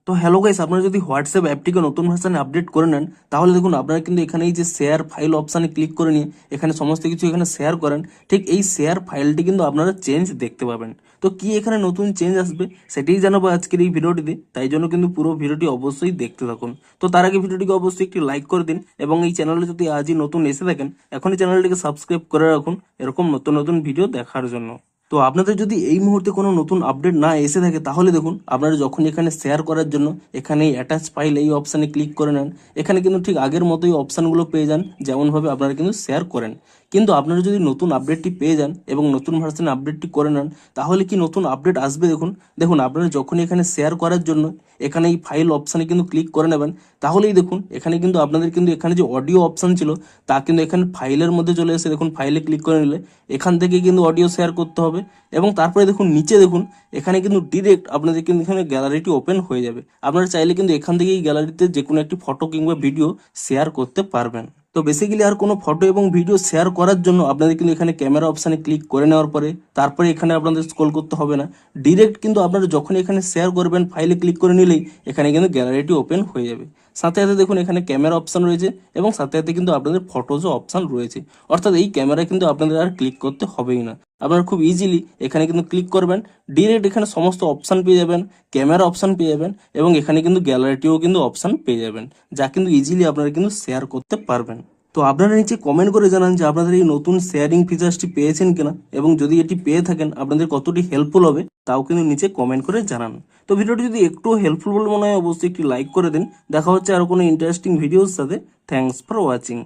তো hello guys, আপনারা যদি হোয়াটসঅ্যাপ অ্যাপটিকে নতুন ভার্সনে আপডেট করে নেন তাহলে দেখুন আপনারা কিন্তু এখানে এই যে শেয়ার ফাইল অপশানে ক্লিক করে নিয়ে এখানে সমস্ত কিছু এখানে শেয়ার করেন, ঠিক এই শেয়ার ফাইলটি কিন্তু আপনারা চেঞ্জ দেখতে পাবেন। তো কি এখানে নতুন চেঞ্জ আসবে সেটাই জানাবো আজকের এই ভিডিওটিতে, তাই জন্য কিন্তু পুরো ভিডিওটি অবশ্যই দেখতে থাকুন। তো তার আগে ভিডিওটিকে অবশ্যই একটি লাইক করে দিন এবং এই চ্যানেলে যদি আজই নতুন এসে থাকেন এখনই চ্যানেলটিকে সাবস্ক্রাইব করে রাখুন এরকম নতুন নতুন ভিডিও দেখার জন্য। তো আপনাদের যদি এই মুহূর্তে কোনো নতুন আপডেট না এসে থাকে তাহলে দেখুন আপনারা যখন এখানে শেয়ার করার জন্য এখানে এই অ্যাটাচ ফাইল এই অপশানে ক্লিক করে নেন, এখানে কিন্তু ঠিক আগের মতোই অপশানগুলো পেয়ে যান যেমনভাবে আপনারা কিন্তু শেয়ার করেন। কিন্তু আপনারা যদি নতুন আপডেটটি পেয়ে যান এবং নতুন ভার্সনে আপডেটটি করে নেন তাহলে কি নতুন আপডেট আসবে দেখুন। দেখুন আপনারা যখন এখানে শেয়ার করার জন্য এখানে এই ফাইল অপশানে কিন্তু ক্লিক করে নেবেন তাহলেই দেখুন এখানে কিন্তু আপনাদের কিন্তু এখানে যে অডিও অপশান ছিল তা কিন্তু এখানে ফাইলের মধ্যে চলে এসে দেখুন ফাইলে ক্লিক করে নিলে এখান থেকে কিন্তু অডিও শেয়ার করতে হবে এবং তারপরে দেখুন নিচে দেখুন এখানে কিন্তু ডিরেক্ট আপনাদের কিন্তু এখানে গ্যালারিটি ওপেন হয়ে যাবে। আপনারা চাইলে কিন্তু এখান থেকে এই গ্যালারিতে যে কোনো একটি ফটো কিংবা ভিডিও শেয়ার করতে পারবেন। তো বেসিক্যালি আর কোনো ফটো এবং ভিডিও শেয়ার করার জন্য আপনাদের কিন্তু এখানে ক্যামেরা অপশানে ক্লিক করে নেওয়ার পরে তারপরে এখানে আপনাদের স্ক্রল করতে হবে না, ডিরেক্ট কিন্তু আপনারা যখন এখানে শেয়ার করবেন ফাইলে ক্লিক করে নিলেই এখানে কিন্তু গ্যালারিটি ওপেন হয়ে যাবে। সাথে সাথে দেখুন এখানে ক্যামেরা অপশান রয়েছে এবং সাথে সাথে কিন্তু আপনাদের ফটোজও অপশান রয়েছে, অর্থাৎ এই ক্যামেরায় কিন্তু আপনাদের আর ক্লিক করতে হবেই না। আপনারা খুব ইজিলি এখানে কিন্তু ক্লিক করবেন, ডিরেক্ট এখানে সমস্ত অপশান পেয়ে যাবেন, ক্যামেরা অপশান পেয়ে যাবেন এবং এখানে কিন্তু গ্যালারিটিও কিন্তু অপশান পেয়ে যাবেন, যা কিন্তু ইজিলি আপনারা কিন্তু শেয়ার করতে পারবেন। তো আপনারা নিচে কমেন্ট করে জানান যে আপনাদের এই নতুন শেয়ারিং ফিচার্সটি পেয়েছেন কিনা এবং যদি এটি পেয়ে থাকেন আপনাদের কতটি হেল্পফুল হবে তাও কিন্তু নিচে কমেন্ট করে জানান। তো ভিডিওটি যদি একটু হেল্পফুল বলে মনে হয় অবশ্যই একটি লাইক করে দিন। দেখা হচ্ছে আরো কোনো ইন্টারেস্টিং ভিডিওর সাথে। Thanks for watching.